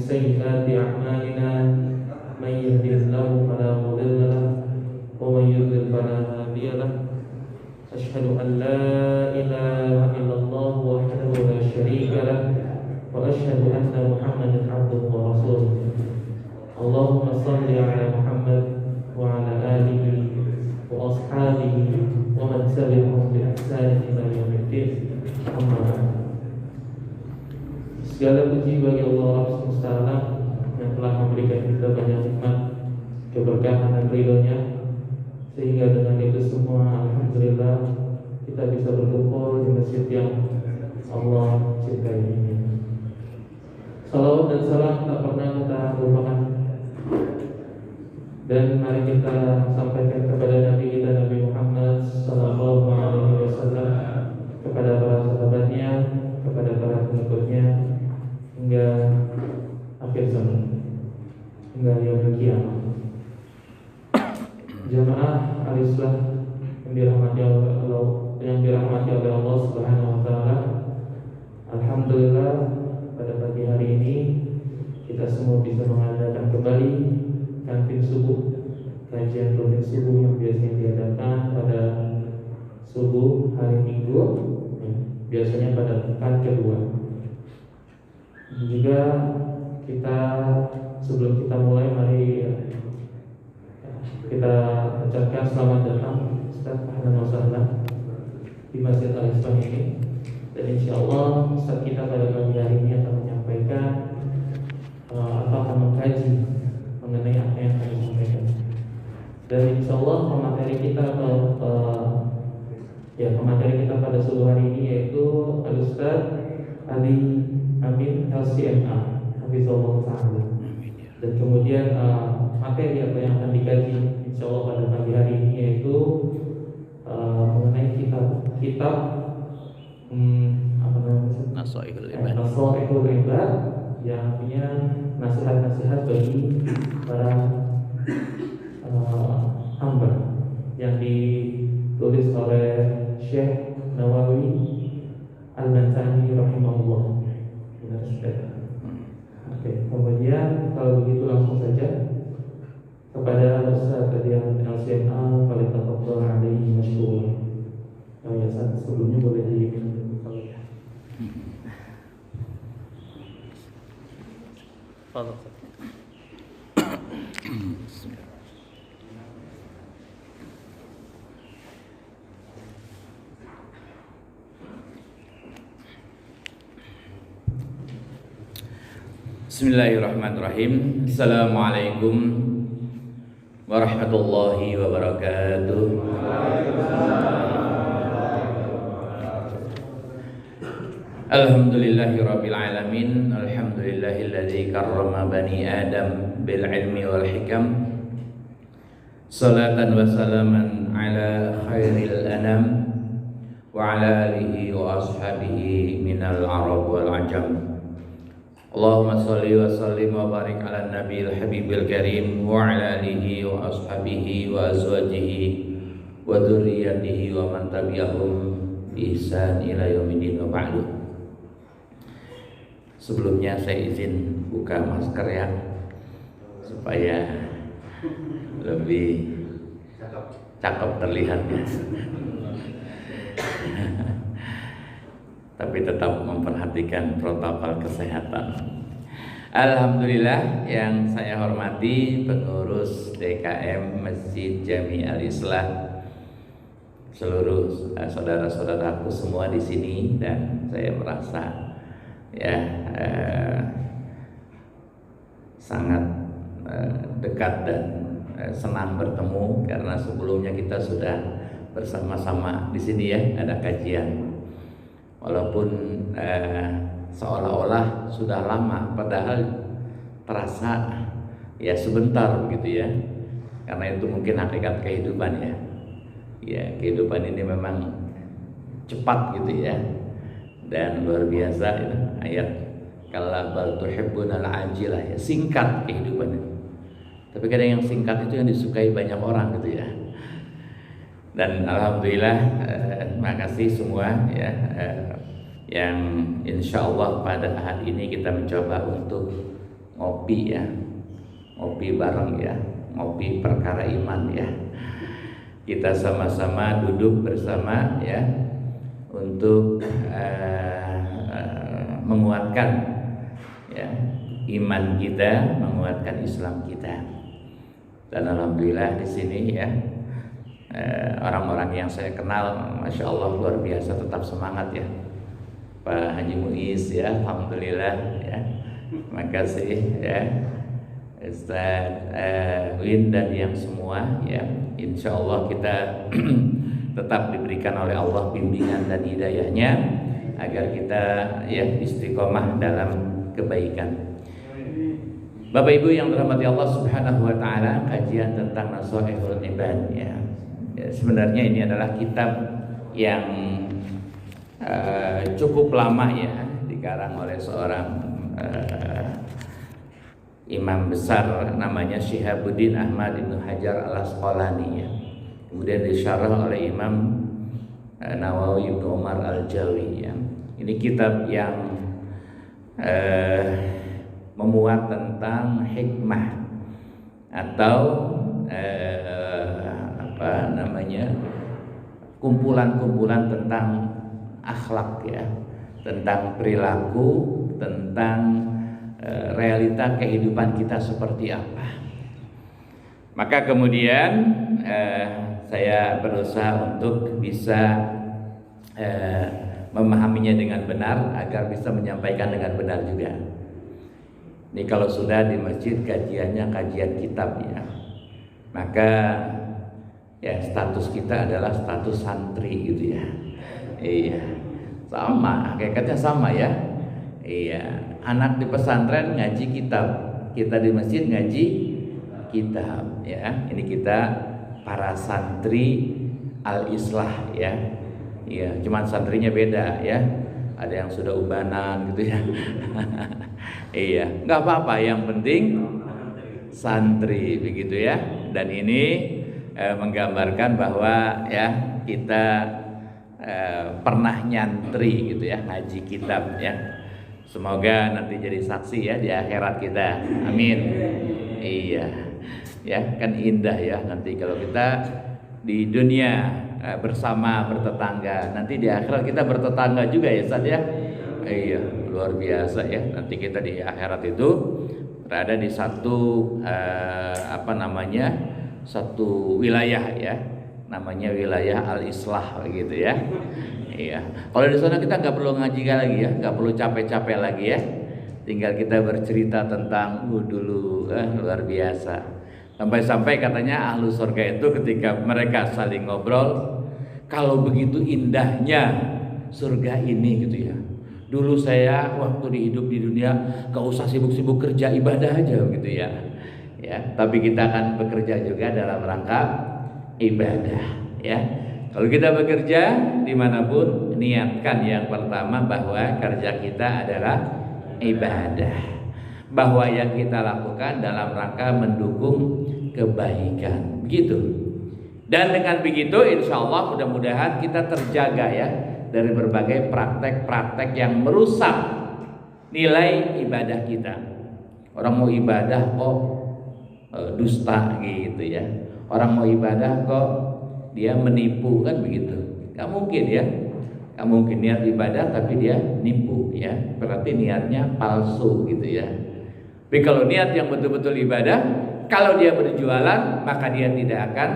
سيئات أعمالنا من يهده الله فلا مضل له ومن يضلل فلا هادي له أشهد أن لا إله إلا الله وحده لا شريك له وأشهد أن محمدا عبده ورسوله اللهم صل على محمد وعلى آله وأصحابه ومن تبعهم بإحسان إلى يوم الدين أما بعد. Segala puji bagi Allah SWT yang telah memberikan kita banyak nikmat, keberkahan dan ridhonya, sehingga dengan itu semua alhamdulillah kita bisa berkumpul di masjid yang Allah cintai ini. Salawat dan salam tak pernah kita lupakan, dan mari kita sampaikan kepada Nabi kita Nabi Muhammad sallallahu alaihi wasallam, kepada para sahabatnya, kepada para pengikutnya hingga akhir zaman, hingga yaumul qiyamah. Jamaah al-Islam yang dirahmati oleh Allah Subhanahu wa taala. Alhamdulillah pada pagi hari ini kita semua bisa mengadakan kembali kantin subuh, kajian rutin subuh yang biasanya diadakan pada subuh hari Minggu, biasanya pada pekan kedua. Juga kita sebelum kita mulai, mari kita ucapkan selamat datang Ustaz ahlan wa sahlan di Masjid Al-Islam ini. Dan insya Allah Ustaz kita pada pagi hari ini akan menyampaikan atau akan mengkaji mengenai apa yang kami sampaikan. Dan insya Allah pemateri kita pada subuh hari ini yaitu Al-Ustaz Ali Amin LCMA Hafizahullah Ta'ala. Dan kemudian materi apa yang akan dikaji insya Allah pada pagi hari ini yaitu mengenai kitab Nasaihul Ibad, yang punya nasihat-nasihat bagi para hamba, yang ditulis oleh Syekh Nawawi Al-Bantani rahimahullah. Benar sudah. Oke, kemudian kalau begitu langsung saja kepada Ustaz Adian LCMA, Falitafadhal alaihi masykur. Ya, sebelumnya boleh diminum kalau ya. Fadhal. Bismillahirrahmanirrahim. Assalamualaikum warahmatullahi wabarakatuh. Alhamdulillahirabbil alamin. Alhamdulillahilladzi karrama bani Adam bil ilmi wal hikam. Salatan wa salaman ala khairil anam wa ala alihi wa ashabihi minal arab wal ajam. Allahumma salli wa sallim wa barik ala nabiyil habibil karim wa ala alihi wa ashabihi wa azwajihi wa dzurriyyatihi wa man tabi'ahum bi ihsan ila yaumil wa ba'du. Sebelumnya saya izin buka masker ya, supaya lebih cakep terlihatnya. Tapi tetap memperhatikan protokol kesehatan. Alhamdulillah, yang saya hormati pengurus DKM Masjid Jami Al-Islah, seluruh saudara-saudaraku semua di sini, dan saya merasa sangat dekat dan senang bertemu, karena sebelumnya kita sudah bersama-sama di sini ya, ada kajian. Walaupun seolah-olah sudah lama, padahal terasa ya sebentar begitu ya, karena itu mungkin hakikat kehidupan ya. Ya, kehidupan ini memang cepat gitu ya, dan luar biasa ya, ayat kalla bal tuhibbunal ajilah ya, singkat kehidupan itu. Tapi kadang yang singkat itu yang disukai banyak orang gitu ya. Dan alhamdulillah, makasih semua ya, yang insya Allah pada hari ini kita mencoba untuk ngopi ya, ngopi bareng ya, ngopi perkara iman ya. Kita sama-sama duduk bersama ya untuk menguatkan ya iman kita, menguatkan Islam kita. Dan alhamdulillah di sini ya orang-orang yang saya kenal, masya Allah luar biasa, tetap semangat ya. Pak Haji Muiz ya, alhamdulillah ya. Makasih ya Ustaz Win dan yang semua ya. Insya Allah kita tetap diberikan oleh Allah bimbingan dan hidayahnya agar kita ya istiqomah dalam kebaikan. Bapak Ibu yang dirahmati Allah Subhanahu wa taala, kajian tentang Nasaihul Ibad ya. Sebenarnya ini adalah kitab yang cukup lama ya, dikarang oleh seorang imam besar namanya Syihabuddin Ahmad Ibnu Hajar Al-Asqalani ya. Kemudian disyarah oleh Imam Nawawi Ibnu Umar Al-Jawi ya. Ini kitab yang memuat tentang hikmah atau kumpulan-kumpulan tentang akhlak ya, tentang perilaku, tentang realita kehidupan kita seperti apa. Maka kemudian saya berusaha untuk bisa memahaminya dengan benar agar bisa menyampaikan dengan benar juga. Ini kalau sudah di masjid kajiannya kajian kitab ya, maka ya status kita adalah status santri gitu ya. Iya, sama, hakikatnya sama ya. Iya, anak di pesantren ngaji kitab, kita di masjid ngaji kitab ya. Ini kita para santri al-islah ya. Iya, cuman santrinya beda ya. Ada yang sudah ubanan gitu ya. Iya, nggak apa-apa, yang penting santri begitu ya. Dan ini menggambarkan bahwa ya kita pernah nyantri gitu ya, ngaji kitab ya. Semoga nanti jadi saksi ya di akhirat kita. Amin. Iya. Ya, kan indah ya nanti kalau kita di dunia bersama bertetangga, nanti di akhirat kita bertetangga juga ya Ustaz ya. Iya, luar biasa ya. Nanti kita di akhirat itu berada di satu satu wilayah ya, namanya wilayah al-islah begitu ya. Iya. Kalau di sana kita nggak perlu ngaji lagi ya, nggak perlu capek-capek lagi ya. Tinggal kita bercerita tentang dulu luar biasa. Sampai-sampai katanya ahlu surga itu ketika mereka saling ngobrol, kalau begitu indahnya surga ini gitu ya. Dulu saya waktu hidup di dunia gak usah sibuk-sibuk kerja, ibadah aja gitu ya. Ya, tapi kita akan bekerja juga dalam rangka ibadah ya. Kalau kita bekerja dimanapun, niatkan yang pertama bahwa kerja kita adalah ibadah, bahwa yang kita lakukan dalam rangka mendukung kebaikan begitu. Dan dengan begitu insya Allah mudah-mudahan kita terjaga ya dari berbagai praktek-praktek yang merusak nilai ibadah kita. Orang mau ibadah kok dusta gitu ya. Orang mau ibadah kok dia menipu, kan begitu. Gak mungkin ya. Gak mungkin niat ibadah tapi dia nipu ya. Berarti niatnya palsu gitu ya. Tapi kalau niat yang betul-betul ibadah, kalau dia berjualan maka dia tidak akan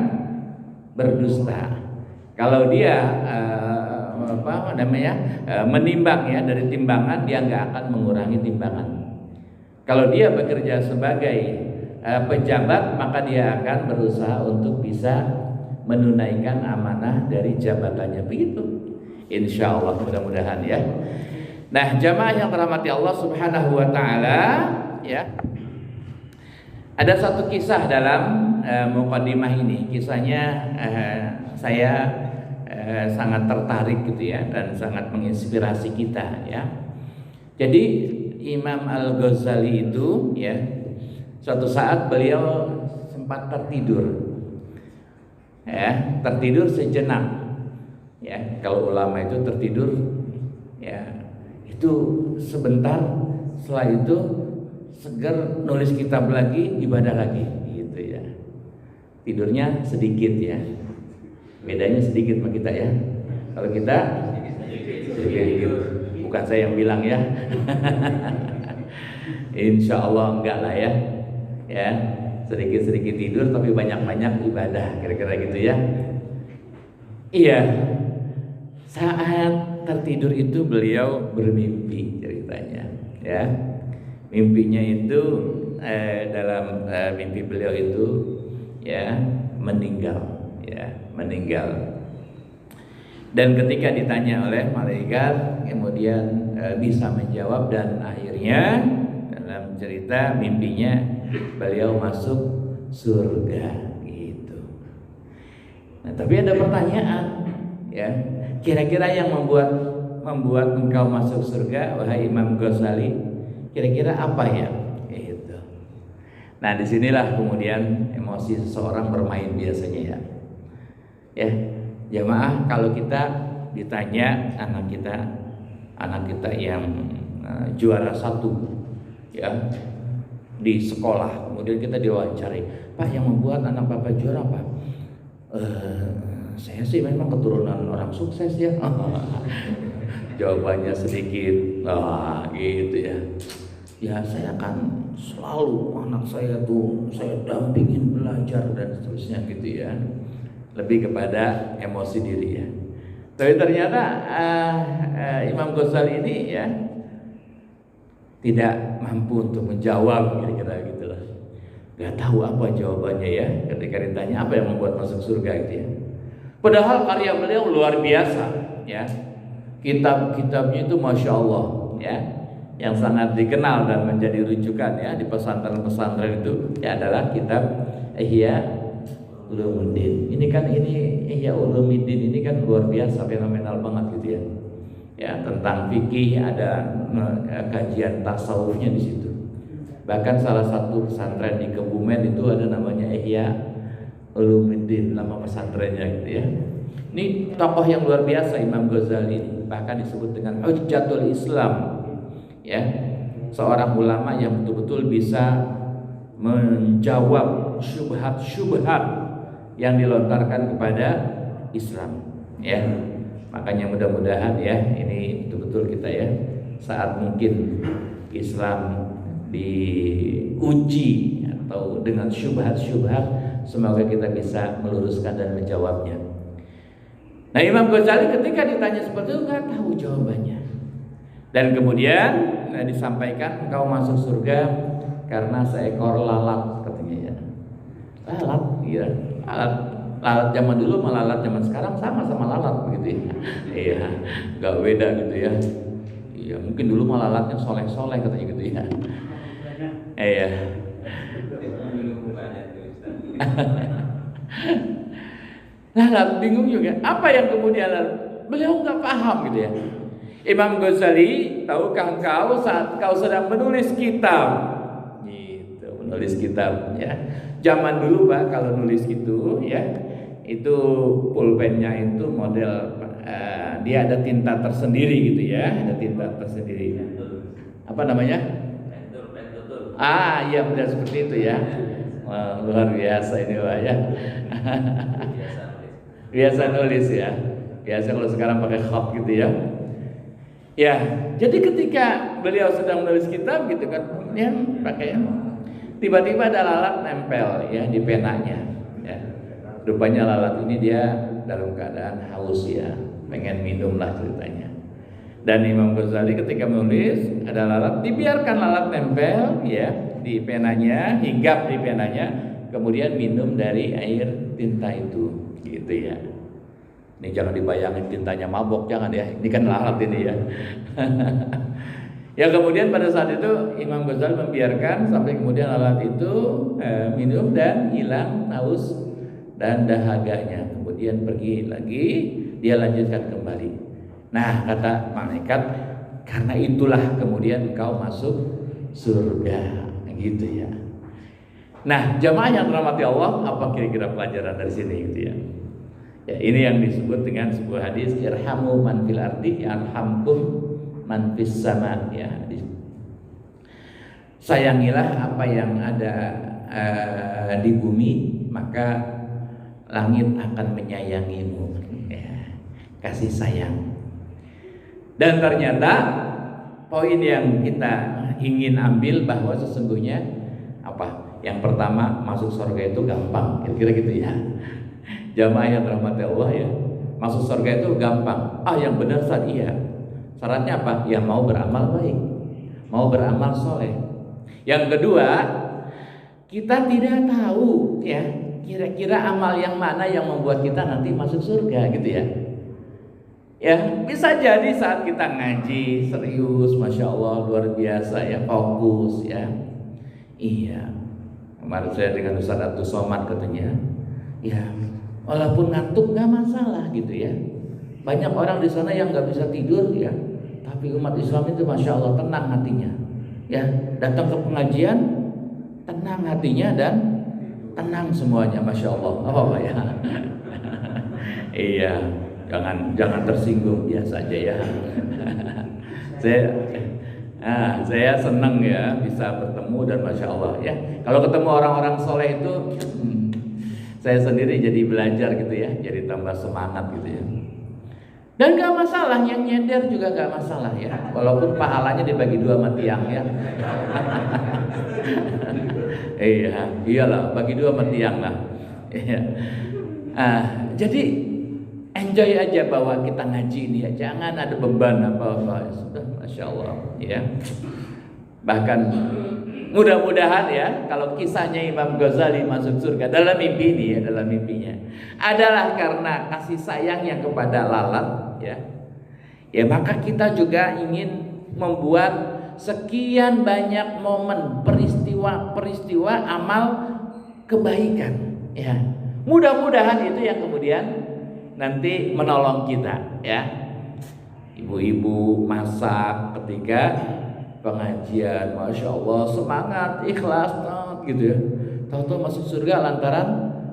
berdusta. Kalau dia menimbang ya dari timbangan, dia nggak akan mengurangi timbangan. Kalau dia bekerja sebagai pejabat, maka dia akan berusaha untuk bisa menunaikan amanah dari jabatannya begitu. Insya Allah mudah-mudahan ya. Nah, jamaah yang dirahmati Allah Subhanahu wa taala ya. Ada satu kisah dalam muqaddimah ini. Kisahnya saya sangat tertarik gitu ya, dan sangat menginspirasi kita ya. Jadi Imam Al-Ghazali itu ya, suatu saat beliau sempat tertidur ya, tertidur sejenak ya. Kalau ulama itu tertidur ya itu sebentar, setelah itu seger, nulis kitab lagi, ibadah lagi, gitu ya. Tidurnya sedikit ya. Bedanya sedikit sama kita ya. Kalau kita sedikit. Bukan saya yang bilang ya. Insya Allah enggak lah ya. Ya, sedikit-sedikit tidur tapi banyak-banyak ibadah, kira-kira gitu ya. Iya. Saat tertidur itu beliau bermimpi ceritanya, ya. Mimpinya itu dalam mimpi beliau itu ya meninggal, ya meninggal. Dan ketika ditanya oleh malaikat, kemudian bisa menjawab dan akhirnya dalam cerita mimpinya beliau masuk surga gitu. Nah, tapi ada pertanyaan, ya. Kira-kira yang membuat engkau masuk surga, wahai Imam Ghazali, kira-kira apa ya? Gitu. Nah, disinilah kemudian emosi seseorang bermain biasanya ya. Ya, jamaah, kalau kita ditanya anak kita yang juara 1 ya di sekolah, kemudian kita diwawancari, Pak, yang membuat anak Bapak juara apa? Saya sih memang keturunan orang sukses ya. Jawabannya sedikit gitu ya. Ya saya akan selalu anak saya tuh saya dampingin belajar dan seterusnya gitu ya. Lebih kepada emosi diri ya. Tapi ternyata Imam Ghazali ini ya tidak mampu untuk menjawab, kira-kira gitulah. Gak tahu apa jawabannya ya ketika ditanya apa yang membuat masuk surga gitu ya. Padahal karya beliau luar biasa ya. Kitab-kitabnya itu Masya Allah ya, yang sangat dikenal dan menjadi rujukan ya di pesantren-pesantren itu ya adalah kitab Ihya Ulumuddin. Ini Ihya Ulumuddin ini kan luar biasa, fenomenal banget gitu ya. Ya, tentang fikih, ada kajian tasawufnya di situ. Bahkan salah satu pesantren di Kebumen itu ada namanya Ihya Ulumuddin, nama pesantrennya gitu ya. Ini tokoh yang luar biasa Imam Ghazali ini, bahkan disebut dengan Hujjatul Islam. Ya, seorang ulama yang betul-betul bisa menjawab syubhat-syubhat yang dilontarkan kepada Islam. Ya, makanya mudah-mudahan ya ini betul-betul kita ya saat mungkin Islam diuji atau dengan syubhat-syubhat, semoga kita bisa meluruskan dan menjawabnya. Nah, Imam Ghazali ketika ditanya seperti itu nggak tahu jawabannya. Dan kemudian disampaikan engkau masuk surga karena seekor lalat, katanya ya. Lalat, iya. Lalat zaman dulu sama lalat zaman sekarang sama lalat begitu ya. Iya, nggak beda gitu ya. Iya, mungkin dulu malah lalatnya soleh-soleh katanya gitu ya. Iya. Lalat bingung juga. Apa yang kemudian beliau nggak paham gitu ya. Imam Ghazali, tahukah engkau saat kau sedang menulis kitab, gitu, menulis kitab ya. Zaman dulu Pak kalau nulis gitu ya, itu pulpennya itu model dia ada tinta tersendiri gitu ya, ada tinta tersendiri. Apa namanya? Pentul. Iya benar seperti itu ya. Wah, luar biasa ini Pak ya. Biasa nulis ya. Biasa kalau sekarang pakai khat gitu ya. Ya, jadi ketika beliau sedang menulis kitab gitu kan, ya pakai tiba-tiba ada lalat nempel ya di penanya. Ya. Rupanya lalat ini dia dalam keadaan haus ya, pengen minum lah ceritanya. Dan Imam Ghazali ketika menulis ada lalat, dibiarkan lalat nempel ya di penanya, hinggap di penanya, kemudian minum dari air tinta itu, gitu ya. Ini jangan dibayangin tintanya mabok, jangan ya. Ini kan lalat ini ya. Ya kemudian pada saat itu Imam Ghazali membiarkan sampai kemudian lalat itu minum dan hilang haus dan dahaganya. Kemudian pergi lagi, dia lanjutkan kembali. Nah kata malaikat, karena itulah kemudian engkau masuk surga, gitu ya. Nah jamaah yang dirahmati Allah, apa kira-kira pelajaran dari sini gitu ya? Ya, ini yang disebut dengan sebuah hadis, irhamu man fil ardi yarhamkum man fis sama ya. sayangilah apa yang ada di bumi, maka langit akan menyayangimu. Ya, kasih sayang. Dan ternyata poin yang kita ingin ambil bahwa sesungguhnya apa? Yang pertama, masuk surga itu gampang, kira-kira gitu ya. Jamaah yang rahmati Allah ya, masuk surga itu gampang. Yang benar Ustaz, iya. Syaratnya apa? Ya mau beramal baik, mau beramal soleh. Yang kedua, kita tidak tahu ya, kira-kira amal yang mana yang membuat kita nanti masuk surga gitu ya. Ya bisa jadi saat kita ngaji serius, masya Allah luar biasa ya, fokus ya. Iya, kemarin saya dengan Ustaz Abdul Somad katanya, ya walaupun ngantuk nggak masalah gitu ya. Banyak orang di sana yang nggak bisa tidur ya, tapi umat Islam itu masya Allah tenang hatinya. Ya datang ke pengajian tenang hatinya dan tenang semuanya, masya Allah. Oh ya, iya. Jangan tersinggung, biasa aja ya. Saya senang ya bisa bertemu dan masya Allah ya. Kalau ketemu orang-orang soleh itu, saya sendiri jadi belajar gitu ya, jadi tambah semangat gitu ya. Dan gak masalah, yang nyender juga gak masalah ya, walaupun pahalanya dibagi 2 sama tiang ya. Iyalah, bagi 2 sama tiang lah. Jadi enjoy aja bahwa kita ngaji ini ya, jangan ada beban apa-apa. Sudah, masya Allah ya. Bahkan mudah-mudahan ya, kalau kisahnya Imam Ghazali masuk surga dalam mimpi ini ya, dalam mimpinya adalah karena kasih sayangnya kepada lalat ya. Ya maka kita juga ingin membuat sekian banyak momen peristiwa amal kebaikan ya. Mudah-mudahan itu yang kemudian nanti menolong kita ya. Ibu-ibu masak ketika pengajian, masya Allah semangat, ikhlas gitu ya. Tahu-tahu masuk surga lantaran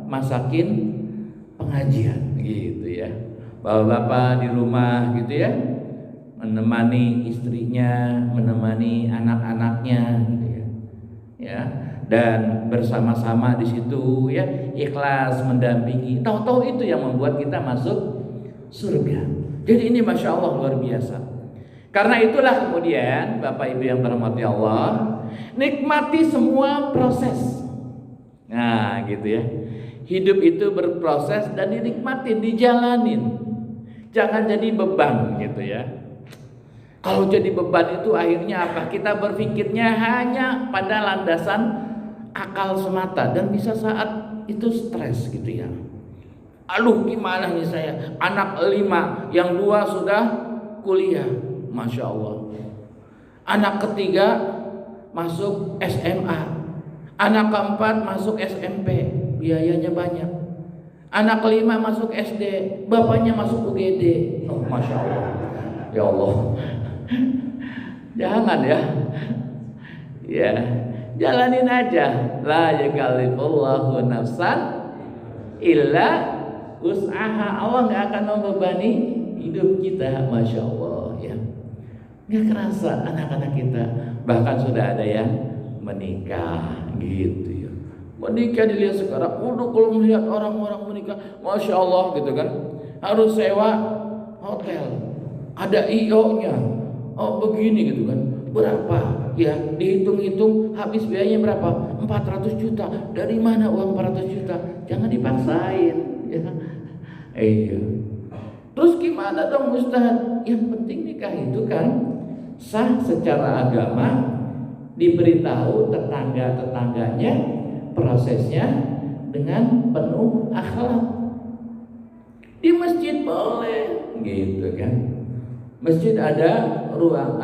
masakin pengajian gitu ya. Bapak-bapak di rumah gitu ya, menemani istrinya, menemani anak-anaknya gitu ya. Ya, dan bersama-sama di situ ya, ikhlas mendampingi. Tahu-tahu itu yang membuat kita masuk surga. Jadi ini masya Allah luar biasa. Karena itulah kemudian Bapak Ibu yang terhormati Allah, nikmati semua proses. Nah gitu ya, hidup itu berproses dan dinikmatin, dijalanin. Jangan jadi beban gitu ya. Kalau jadi beban itu akhirnya apa? Kita berpikirnya hanya pada landasan akal semata dan bisa saat itu stres gitu ya. Aduh gimana nih saya, anak 5, yang 2 sudah kuliah, masya Allah. Anak ketiga masuk SMA, anak keempat masuk SMP, biayanya banyak. Anak 5 masuk SD, bapaknya masuk UGD. Oh masya Allah, ya Allah. Jangan ya. Ya, jalanin aja. La yakallifullahu nafsan illa usaha. Allah nggak akan membebani hidup kita, masya Allah ya. Nggak kerasa anak-anak kita bahkan sudah ada yang menikah gitu ya. Menikah dilihat sekarang, udah kalau melihat orang-orang menikah, masya Allah gitu kan, harus sewa hotel, ada IO-nya, oh begini gitu kan, berapa ya, dihitung-hitung habis biayanya berapa, 400 juta, dari mana uang 400 juta, jangan dipaksain ya. Iya. Terus gimana dong Ustaz? Yang penting nikah itu kan sah secara agama, diberitahu tetangga-tetangganya, prosesnya dengan penuh akhlak. Di masjid boleh gitu kan. Masjid ada ruang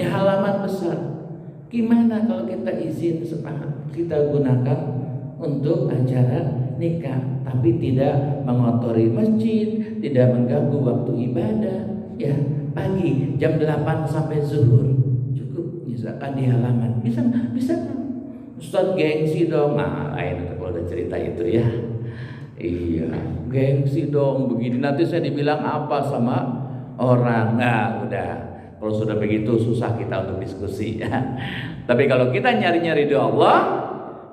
halaman besar. Gimana kalau kita izin sepakat kita gunakan untuk acara nikah, tapi tidak mengotori masjid, tidak mengganggu waktu ibadah ya. Pagi jam 8 sampai zuhur cukup misalkan di halaman. Bisa Ustaz gengsi dong. Nah, lain kalau udah cerita itu ya. Iya, gengsi dong begini, nanti saya dibilang apa sama orang. Nah, udah. Kalau sudah begitu susah kita untuk diskusi ya. Tapi kalau kita nyari-nyari ridho Allah,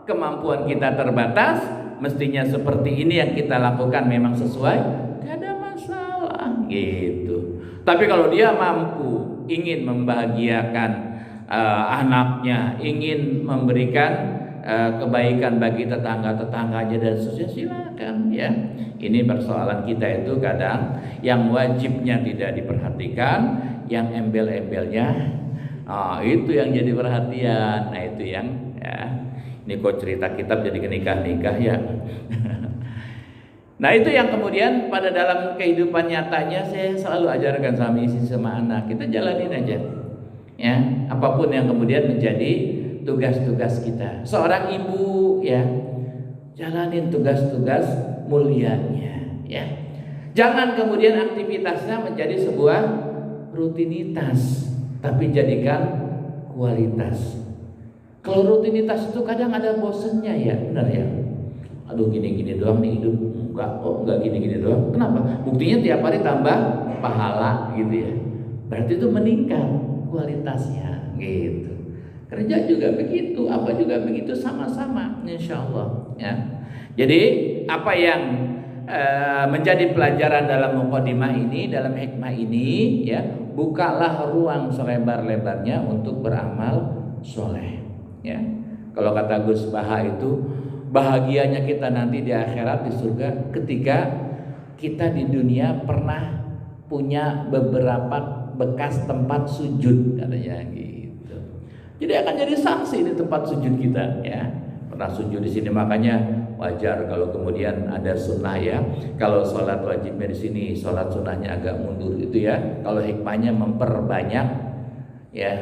kemampuan kita terbatas, mestinya seperti ini yang kita lakukan memang sesuai, gak ada masalah gitu. Tapi kalau dia mampu, ingin membahagiakan anaknya, ingin memberikan kebaikan bagi tetangga-tetangganya dan seterusnya, silakan ya. Ini persoalan kita itu kadang yang wajibnya tidak diperhatikan, yang embel-embelnya itu yang jadi perhatian. Nah itu yang ya. Ini kok cerita kitab jadi nikah-nikah ya. Nah itu yang kemudian pada dalam kehidupan nyatanya saya selalu ajarkan sama istri sama anak, kita jalanin aja ya, apapun yang kemudian menjadi tugas-tugas kita. Seorang ibu ya, jalanin tugas-tugas mulianya ya. Jangan kemudian aktivitasnya menjadi sebuah rutinitas, tapi jadikan kualitas. Kalau rutinitas itu kadang ada bosennya ya, benar ya. Aduh gini-gini doang nih hidup, enggak gini-gini doang. Kenapa? Buktinya tiap hari tambah pahala gitu ya. Berarti itu meningkat kualitasnya gitu. Kerja juga begitu, apa juga begitu, sama-sama insya Allah ya. Jadi apa yang menjadi pelajaran dalam mukadimah ini, dalam hikmah ini ya, bukalah ruang selebar-lebarnya untuk beramal soleh ya. Kalau kata Gus Baha itu, bahagianya kita nanti di akhirat, di surga, ketika kita di dunia pernah punya beberapa bekas tempat sujud katanya gitu. Jadi akan jadi saksi di tempat sujud kita ya. Pernah sujud di sini, makanya wajar kalau kemudian ada sunnah ya. Kalau sholat wajibnya di sini, sholat sunnahnya agak mundur itu ya. Kalau hikmahnya memperbanyak ya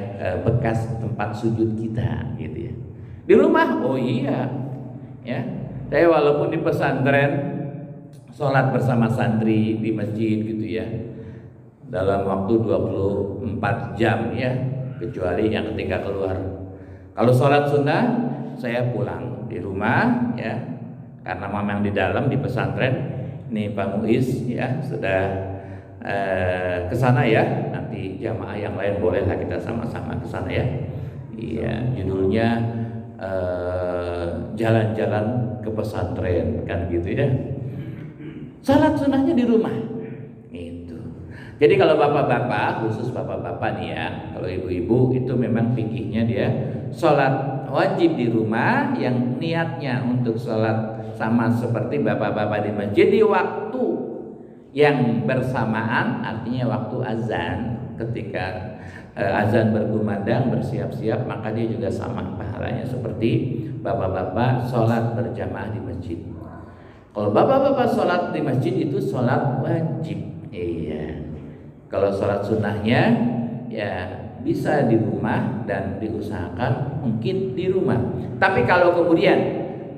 bekas tempat sujud kita gitu ya. Di rumah, oh iya ya. Saya walaupun di pesantren sholat bersama santri di masjid gitu ya, dalam waktu 24 jam ya, kecuali yang ketika keluar. Kalau sholat sunnah saya pulang di rumah ya, karena memang di dalam di pesantren. Ini Pak Muiz ya sudah kesana ya, nanti jamaah yang lain bolehlah kita sama-sama kesana ya. Iya, judulnya jalan-jalan ke pesantren kan gitu ya. Salat sunnahnya di rumah itu. Jadi kalau bapak-bapak, khusus bapak-bapak nih ya, kalau ibu-ibu itu memang fikihnya dia salat wajib di rumah, yang niatnya untuk salat sama seperti bapak-bapak di masjid di waktu yang bersamaan, artinya waktu azan. Ketika azan berkumandang bersiap-siap, maka dia juga sama pahalanya seperti bapak-bapak sholat berjamaah di masjid. Kalau bapak-bapak sholat di masjid itu sholat wajib. Iya. Kalau sholat sunnahnya ya bisa di rumah dan diusahakan mungkin di rumah. Tapi kalau kemudian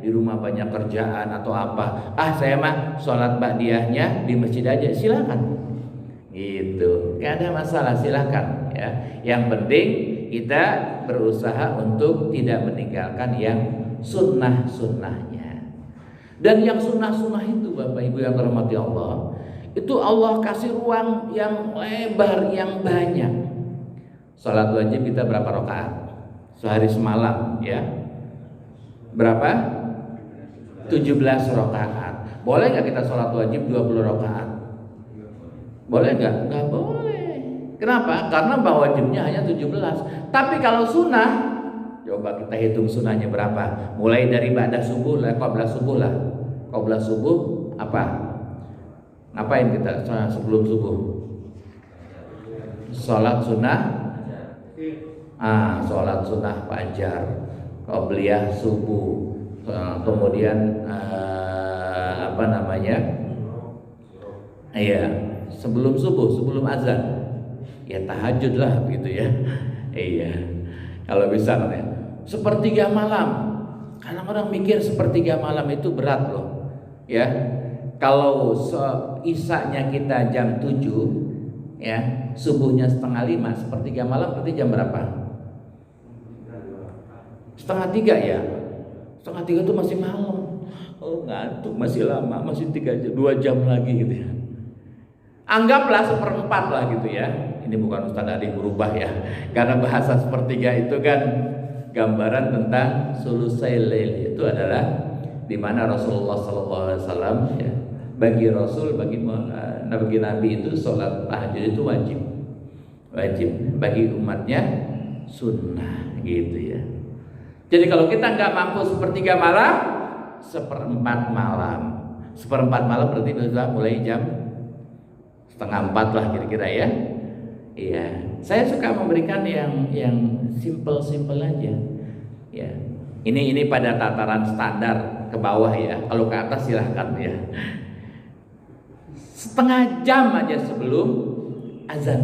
di rumah banyak kerjaan atau apa, saya mah sholat ba'diyahnya di masjid aja, silakan. Gitu, gak ada masalah, silakan ya. Yang penting kita berusaha untuk tidak meninggalkan yang sunnah-sunnahnya. Dan yang sunnah-sunnah itu Bapak Ibu yang dirahmati Allah, itu Allah kasih ruang yang lebar, yang banyak. Salat wajib kita berapa rakaat? Sehari semalam ya. Berapa? 17 rakaat. Boleh gak kita salat wajib 20 rakaat? Boleh nggak? Nggak boleh. Kenapa? Karena wajibnya hanya 17. Tapi kalau sunnah, coba kita hitung sunnahnya berapa. Mulai dari ba'da subuh lah, qabla subuh lah. Qabla subuh apa? Ngapain kita sebelum subuh? Sholat sunnah. Sholat sunnah fajar, qabliyah subuh. Kemudian apa namanya? Iya. Sebelum subuh, sebelum azan, ya tahajud lah begitu ya. Iya. Kalau bisa ya, sepertiga malam. Kadang orang mikir sepertiga malam itu berat loh. Ya. Kalau isanya kita jam 7 ya, subuhnya setengah 5, sepertiga malam berarti jam berapa? Setengah 3 ya. Setengah 3 itu masih malam. Oh ngantuk, masih lama, masih 2 jam lagi gitu ya. Anggaplah 1/4 lah gitu ya. Ini bukan Ustaz Adi berubah ya, karena bahasa sepertiga itu kan gambaran tentang sulusail lail itu adalah di mana Rasulullah SAW ya, bagi Rasul, bagi Nabi itu sholat tahajud itu wajib, bagi umatnya sunnah gitu ya. Jadi kalau kita nggak mampu sepertiga malam, seperempat malam berarti sudah mulai jam 3:30 lah kira-kira ya. Iya, saya suka memberikan yang simple aja. Ya, ini pada tataran standar ke bawah ya. Kalau ke atas silahkan ya. Setengah jam aja sebelum azan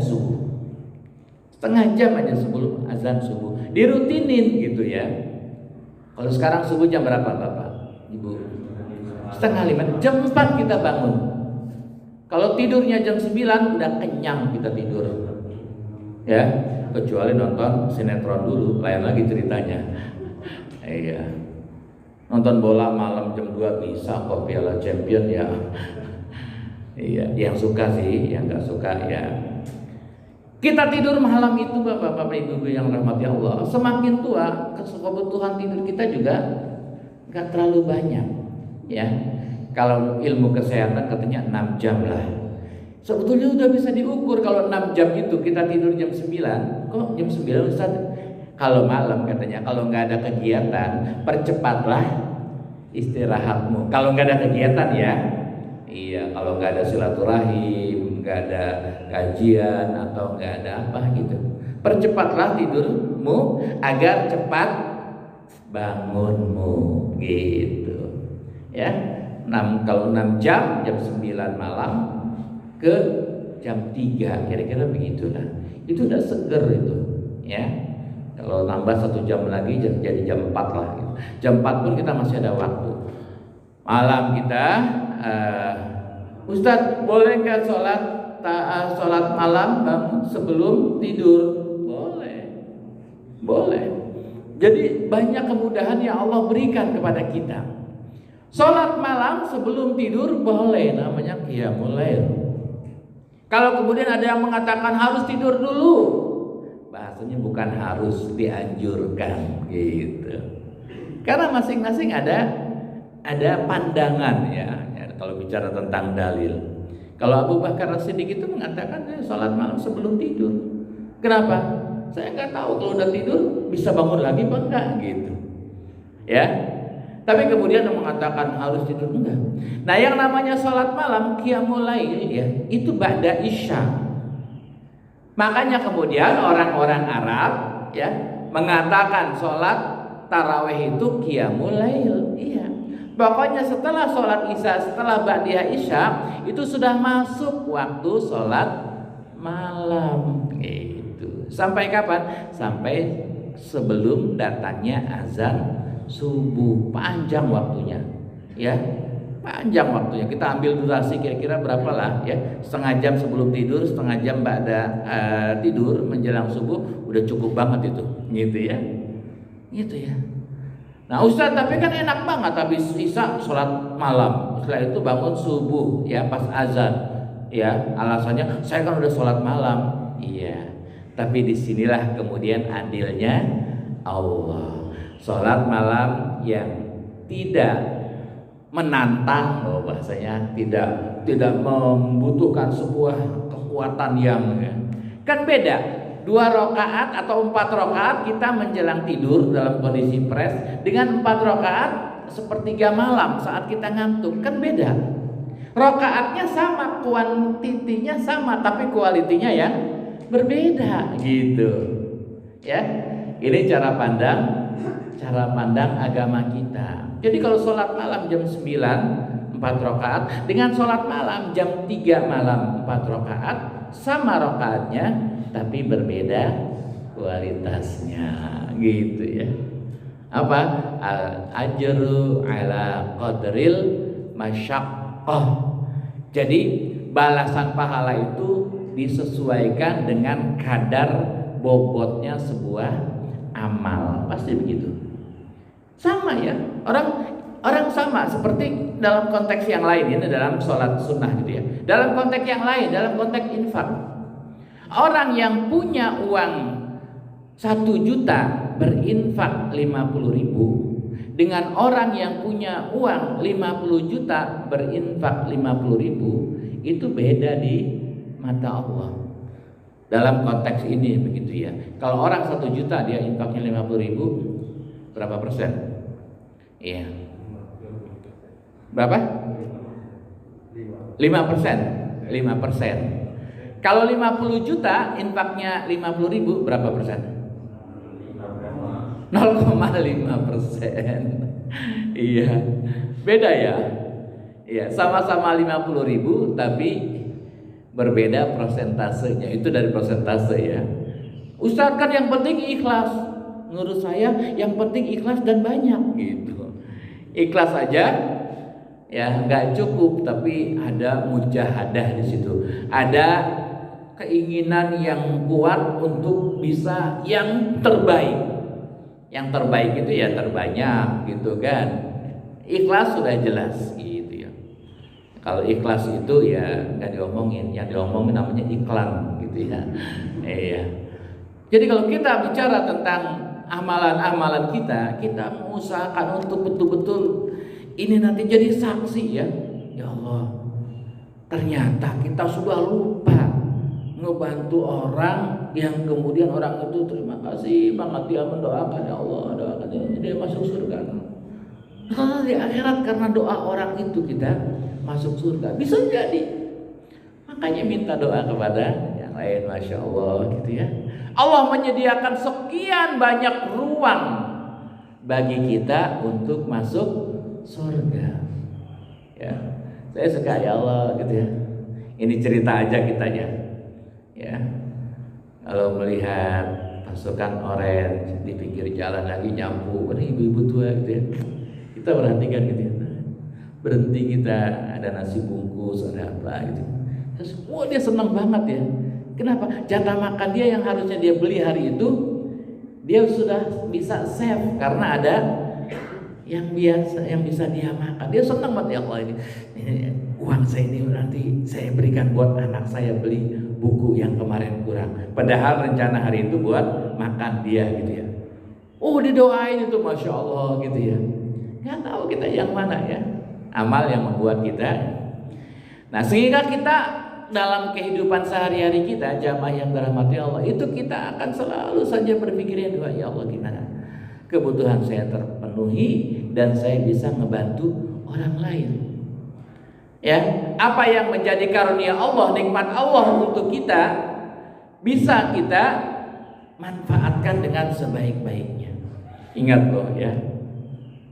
subuh. Dirutinin gitu ya. Kalau sekarang subuh jam berapa Bapak, Ibu? 4:30. Jam 4 kita bangun. Kalau tidurnya jam 9 udah kenyang kita tidur. Ya, kecuali nonton sinetron dulu, lain lagi ceritanya. Iya. Nonton bola malam jam 2 bisa kok, Piala Champion ya. Iya, yang suka sih, yang nggak suka ya. Kita tidur malam itu Bapak-bapak Ibu yang rahmati Allah, semakin tua kebutuhan tidur kita juga nggak terlalu banyak ya. Kalau ilmu kesehatan katanya 6 jam lah. Sebetulnya udah bisa diukur kalau 6 jam itu kita tidur jam 9. Kok jam 9 Ustaz? Kalau malam katanya kalau nggak ada kegiatan, percepatlah istirahatmu. Kalau nggak ada kegiatan ya. Iya, kalau nggak ada silaturahim, nggak ada kajian atau nggak ada apa gitu, percepatlah tidurmu agar cepat bangunmu gitu ya. Kalau 6 jam, jam 9 malam ke jam 3 kira-kira begitulah, itu udah seger itu ya. Kalau nambah 1 jam lagi jadi jam 4 lah gitu. Jam 4 pun kita masih ada waktu. Malam kita Ustadz, boleh nggak sholat malam bangun sebelum tidur? Boleh. Jadi banyak kemudahan yang Allah berikan kepada kita. Sholat malam sebelum tidur boleh, namanya qiyamul lail. Kalau kemudian ada yang mengatakan harus tidur dulu, bahasanya bukan harus, dianjurkan gitu. Karena masing-masing ada pandangan ya. Kalau bicara tentang dalil, kalau Abu Bakar As-Siddiq itu mengatakan sholat malam sebelum tidur. Kenapa? Saya nggak tahu kalau udah tidur bisa bangun lagi apa enggak gitu. Ya. Tapi kemudian yang mengatakan harus tidur enggak. Nah, yang namanya sholat malam qiyamul lail ya, itu ba'da isya. Makanya kemudian orang-orang Arab ya mengatakan sholat tarawih itu qiyamul lail. Iya. Pokoknya setelah sholat isya, setelah ba'da isya itu sudah masuk waktu sholat malam gitu. Sampai kapan? Sampai sebelum datangnya azan subuh. Panjang waktunya ya, panjang waktunya. Kita ambil durasi kira-kira berapa lah ya, setengah jam sebelum tidur, setengah jam ba'da tidur menjelang subuh, udah cukup banget itu gitu ya. Nah Ustaz, tapi kan enak banget habis isya sholat malam, setelah itu bangun subuh ya pas azan ya, alasannya saya kan udah sholat malam. Iya, tapi disinilah kemudian adilnya Allah. Sholat malam yang tidak menantang, bahasanya tidak membutuhkan sebuah kekuatan yang kan beda. 2 rakaat atau 4 rakaat kita menjelang tidur dalam kondisi fresh dengan 4 rakaat sepertiga malam saat kita ngantuk, kan beda. Rakaatnya sama, kuantitinya sama, tapi kualitinya yang berbeda gitu ya. Ini cara pandang agama kita. Jadi kalau sholat malam jam 9 4 rakaat dengan sholat malam jam 3 malam 4 rakaat, sama rakaatnya tapi berbeda kualitasnya gitu ya. Apa? Al-ajru ala qadril masyaqqah. Jadi balasan pahala itu disesuaikan dengan kadar bobotnya sebuah amal. Pasti begitu. Sama ya. Orang sama seperti dalam konteks yang lain, ini dalam sholat sunnah gitu ya. Dalam konteks yang lain, dalam konteks infak, orang yang punya uang 1 juta berinfak 50.000 dengan orang yang punya uang 50 juta berinfak 50.000, itu beda di mata Allah. Dalam konteks ini begitu ya. Kalau orang 1 juta dia infaknya 50.000, berapa persen? Iya. Berapa? 5%. 5%. Kalau 50 juta infaknya 50.000, berapa persen? 0,5%. Iya. Beda ya. Iya, sama-sama 50.000 tapi berbeda persentasenya. Itu dari persentase ya. Ustaz kan yang penting ikhlas. Menurut saya yang penting ikhlas dan banyak gitu. Ikhlas aja ya nggak cukup, tapi ada mujahadah di situ. Ada keinginan yang kuat untuk bisa yang terbaik. Yang terbaik itu ya terbanyak gitu kan. Ikhlas sudah jelas gitu ya. Kalau ikhlas itu ya nggak diomongin, yang diomongin namanya iklan gitu ya. Iya. Jadi kalau kita bicara tentang amalan-amalan kita mengusahakan untuk betul-betul ini nanti jadi saksi ya. Ya Allah, ternyata kita sudah lupa ngebantu orang yang kemudian orang itu terima kasih banget dia mendoakan, ya Allah doakan dia masuk surga. Karena di akhirat karena doa orang itu kita masuk surga, bisa jadi. Makanya minta doa kepada yang lain, masya Allah gitu ya. Allah menyediakan sekian banyak ruang bagi kita untuk masuk surga. Ya, saya suka ya Allah gitu ya. Ini cerita aja kitanya. Ya, kalau melihat pasukan orange di pinggir jalan lagi nyampu, ada ibu-ibu tua gitu ya. Kita perhatikan gitu ya. Berhenti kita, ada nasi bungkus, ada apa gitu. Terus, wah dia senang banget ya. Kenapa? Jatah makan dia yang harusnya dia beli hari itu, dia sudah bisa save karena ada yang biasa yang bisa dia makan. Dia senang banget, ya Allah ini uang saya ini nanti saya berikan buat anak saya beli buku yang kemarin kurang. Padahal rencana hari itu buat makan dia gitu ya. Oh didoain itu, masya Allah gitu ya. Nggak tahu kita yang mana ya. Amal yang membuat kita. Nah sehingga kita dalam kehidupan sehari-hari kita, jamaah yang dirahmati Allah, itu kita akan selalu saja berpikirnya doa, ya Allah gimana kebutuhan saya terpenuhi dan saya bisa ngebantu orang lain. Ya, apa yang menjadi karunia Allah, nikmat Allah untuk kita bisa kita manfaatkan dengan sebaik-baiknya. Ingat loh ya,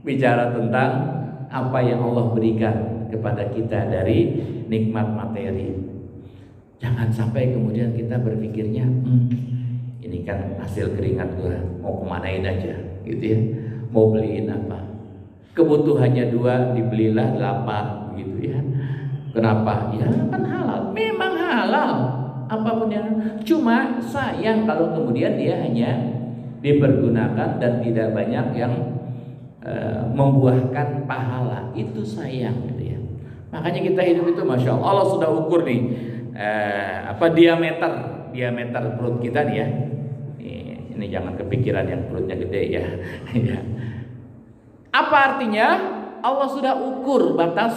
bicara tentang apa yang Allah berikan kepada kita dari nikmat materi. Jangan sampai kemudian kita berpikirnya ini kan hasil keringat gue, mau kemanain aja gitu ya, mau beliin apa, kebutuhannya 2 dibelilah 8 gitu ya. Kenapa? Ya kan halal, memang halal apapun yang, cuma sayang kalau kemudian dia hanya dipergunakan dan tidak banyak yang membuahkan pahala, itu sayang gitu ya. Makanya kita hidup itu masya Allah, Allah sudah ukur nih diameter perut kita nih ya. Ini jangan kepikiran yang perutnya gede ya. Apa artinya? Allah sudah ukur batas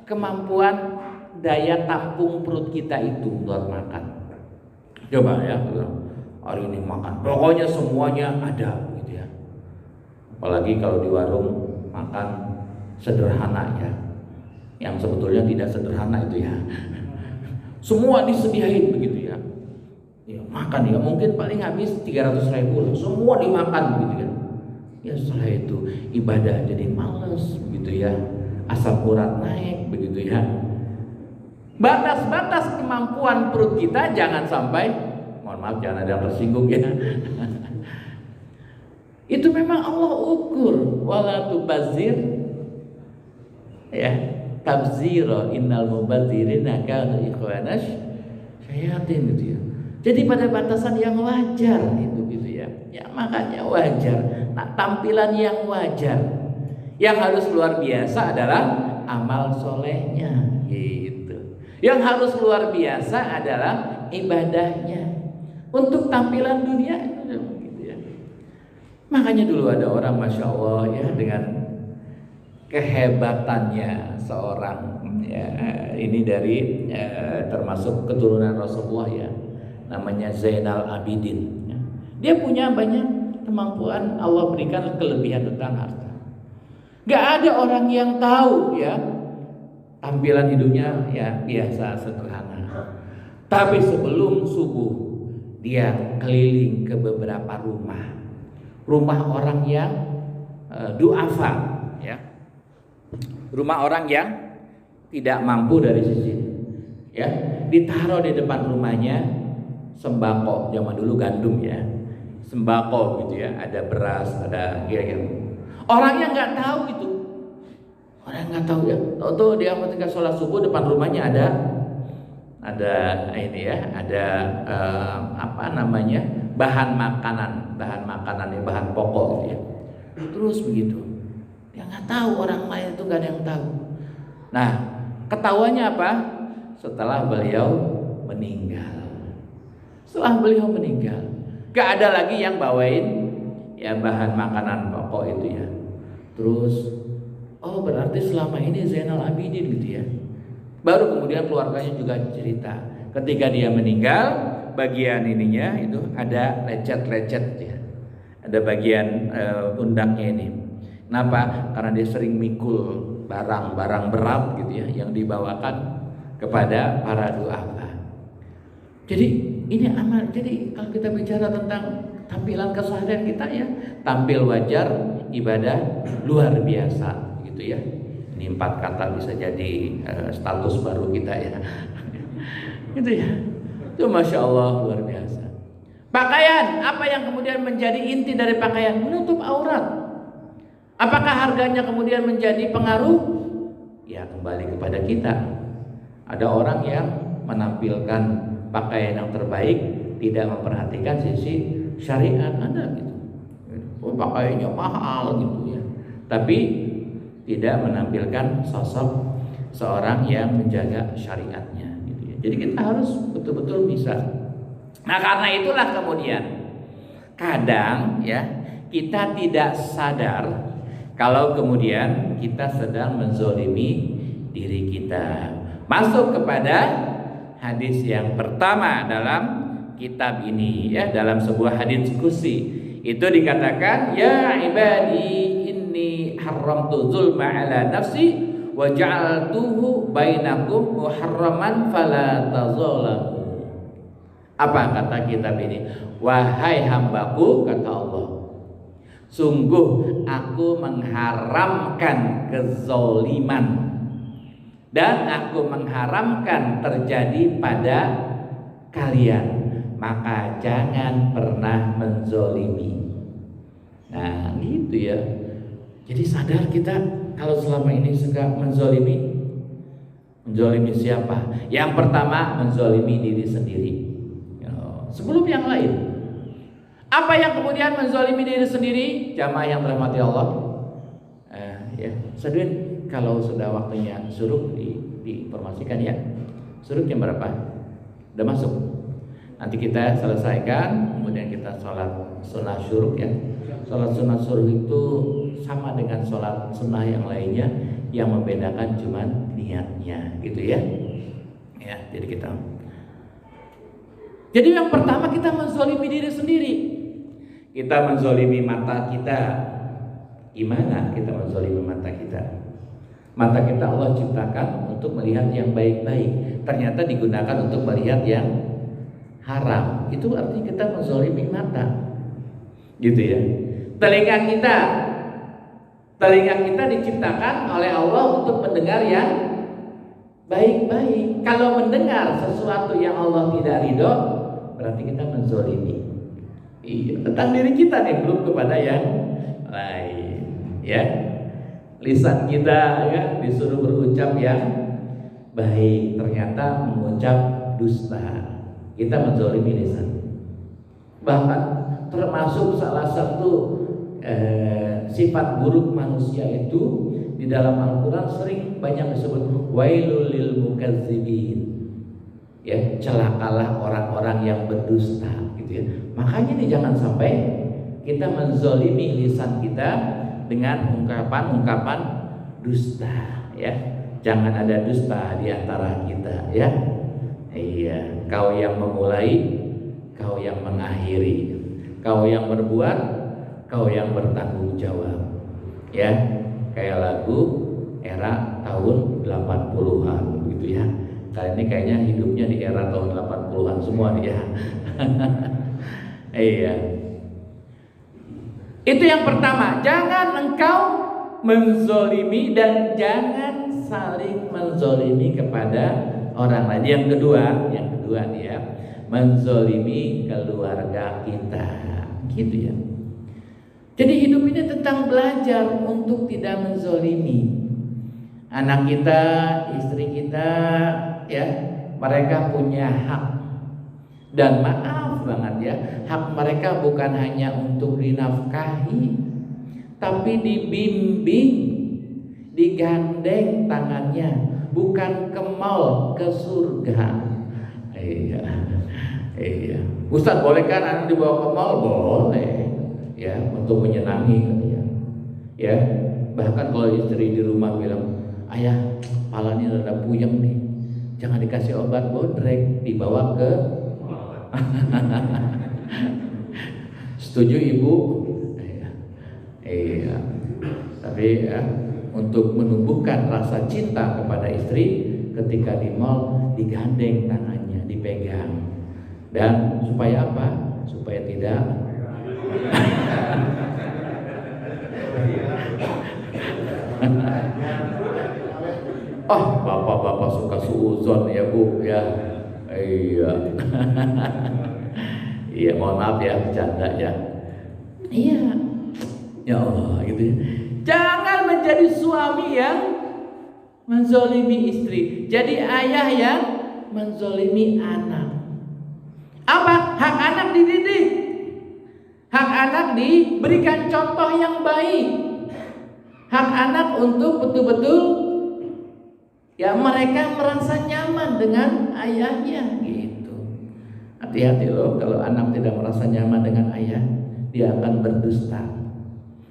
kemampuan daya tampung perut kita itu buat makan. Coba ya, hari ini makan, pokoknya semuanya ada gitu ya. Apalagi kalau di warung makan sederhana ya, yang sebetulnya tidak sederhana itu ya. Semua disediain begitu ya. Ya makan ya, mungkin paling habis 300.000 semua dimakan begitu ya. Ya setelah itu ibadah jadi malas begitu ya, asam urat naik begitu ya. Batas-batas kemampuan perut kita jangan sampai, mohon maaf jangan ada yang tersinggung ya. Itu memang Allah ukur, wala tubazir ya, tabzira innal mubadzirina kanu ikhwanash syayatin gitu ya. Jadi pada batasan yang wajar itu gitu ya. Ya makanya wajar. Nah, tampilan yang wajar. Yang harus luar biasa adalah amal solehnya gitu. Yang harus luar biasa adalah ibadahnya. Untuk tampilan dunia gitu ya. Makanya dulu ada orang, masya Allah ya, dengan kehebatannya seorang ya, ini dari termasuk keturunan Rasulullah ya, namanya Zainal Abidin ya. Dia punya banyak kemampuan, Allah berikan kelebihan tentang harta. Gak ada orang yang tahu ya, tampilan hidupnya ya biasa sederhana. Tapi sebelum subuh dia keliling ke beberapa rumah orang yang duafa ya, rumah orang yang tidak mampu dari sisi ya, ditaruh di depan rumahnya sembako. Zaman dulu gandum ya, sembako gitu ya, ada beras, ada kira-kira. Orangnya nggak tahu itu, orang nggak tahu ya. Tahu dia ketika sholat subuh depan rumahnya ada ini ya, ada apa namanya, bahan makanan ya, bahan pokok gitu ya. Terus begitu, dia nggak tahu, orang lain itu nggak ada yang tahu. Nah, ketahuannya apa? Setelah beliau meninggal. Setelah beliau meninggal, gak ada lagi yang bawain ya bahan makanan pokok itu ya. Terus, oh berarti selama ini Zainal Abidin gitu ya. Baru kemudian keluarganya juga cerita, ketika dia meninggal, bagian ininya itu ada lecet-lecet ya, ada bagian pundaknya ini. Kenapa? Karena dia sering mikul barang-barang berat gitu ya, yang dibawakan kepada para duafa. Jadi ini aman. Jadi kalau kita bicara tentang tampilan keseharian kita ya, tampil wajar, ibadah luar biasa gitu ya. Ini 4 kata bisa jadi status baru kita ya. Gitu ya. Itu masya Allah luar biasa. Pakaian, apa yang kemudian menjadi inti dari pakaian? Menutup aurat. Apakah harganya kemudian menjadi pengaruh? Ya kembali kepada kita. Ada orang yang menampilkan pakaian yang terbaik, tidak memperhatikan sisi syariat, ada gitu. Oh, pakaiannya mahal gitu ya, tapi tidak menampilkan sosok seorang yang menjaga syariatnya gitu ya. Jadi kita harus betul-betul bisa. Nah, karena itulah kemudian kadang ya kita tidak sadar kalau kemudian kita sedang menzolimi diri kita. Masuk kepada hadis yang pertama dalam kitab ini ya, dalam sebuah hadis kursi itu dikatakan, ya ibadi inni haramtu zulma ala nafsi wa ja'altuhu bainakum muharraman fala tazalamu. Apa kata kitab ini? Wahai hambaku, kata Allah, sungguh aku mengharamkan kezaliman dan aku mengharamkan terjadi pada kalian, maka jangan pernah menzolimi. Nah gitu ya. Jadi sadar kita kalau selama ini suka menzolimi. Menzolimi siapa? Yang pertama menzolimi diri sendiri sebelum yang lain. Apa yang kemudian menzolimi diri sendiri? Jamaah yang dirahmati Allah, ya sedih. Kalau sudah waktunya syuruk diinformasikan ya. Syuruk jam berapa? Udah masuk. Nanti kita selesaikan, kemudian kita sholat sunnah syuruk ya. Sholat sunnah syuruk itu sama dengan sholat sunnah yang lainnya, yang membedakan cuma niatnya, gitu ya. Ya, jadi kita. Jadi yang pertama kita menzolimi diri sendiri. Kita menzolimi mata kita. Gimana kita menzolimi mata kita? Mata kita Allah ciptakan untuk melihat yang baik-baik, ternyata digunakan untuk melihat yang haram. Itu artinya kita menzolimi mata, gitu ya. Telinga kita diciptakan oleh Allah untuk mendengar yang baik-baik. Kalau mendengar sesuatu yang Allah tidak ridho, berarti kita menzolimi. Iya, tentang diri kita nih, belum kepada yang lain, ya. Lisan kita ya disuruh berucap yang baik, ternyata mengucap dusta. Kita menzolimi lisan. Bahkan termasuk salah satu sifat buruk manusia itu di dalam Al-Quran sering banyak disebut wailul lil mukazzibin. Ya, celakalah orang-orang yang berdusta gitu ya. Makanya nih jangan sampai kita menzolimi lisan kita dengan ungkapan-ungkapan dusta, ya. Jangan ada dusta di antara kita, ya. Iya, kau yang memulai, kau yang mengakhiri, kau yang berbuat, kau yang bertanggung jawab. Ya, kayak lagu era tahun 80-an gitu ya. Kali ini kayaknya hidupnya di era tahun 80-an semua nih ya. Iya. Itu yang pertama, jangan engkau menzolimi dan jangan saling menzolimi kepada orang lain. Yang kedua nih ya, menzolimi keluarga kita, gitu ya. Jadi hidup ini tentang belajar untuk tidak menzolimi anak kita, istri kita, ya. Mereka punya hak. Dan maaf banget ya, hak mereka bukan hanya untuk dinafkahi, tapi dibimbing, digandeng tangannya, bukan ke mall, ke surga. Iya. Ustaz, boleh kan anak dibawa ke mall? Boleh. Ya, untuk menyenangi katanya. Ya, bahkan kalau istri di rumah bilang, ayah, kepalanya rada puyeng nih, jangan dikasih obat bodrek, dibawa ke setuju ibu? Iya. Tapi ya, untuk menumbuhkan rasa cinta kepada istri, ketika di mall digandeng tangannya, dipegang. Dan supaya apa? Supaya tidak oh, bapak-bapak suka suuzon ya bu ya. Iya. Iya, mohon maaf ya, bercanda ya. Iya. Ya Allah, gitu ya. Jangan menjadi suami yang menzolimi istri, jadi ayah yang menzolimi anak. Apa? Hak anak dididik, hak anak diberikan contoh yang baik, hak anak untuk betul-betul ya mereka merasa nyaman dengan ayahnya gitu. Hati-hati loh, kalau anak tidak merasa nyaman dengan ayah, dia akan berdusta.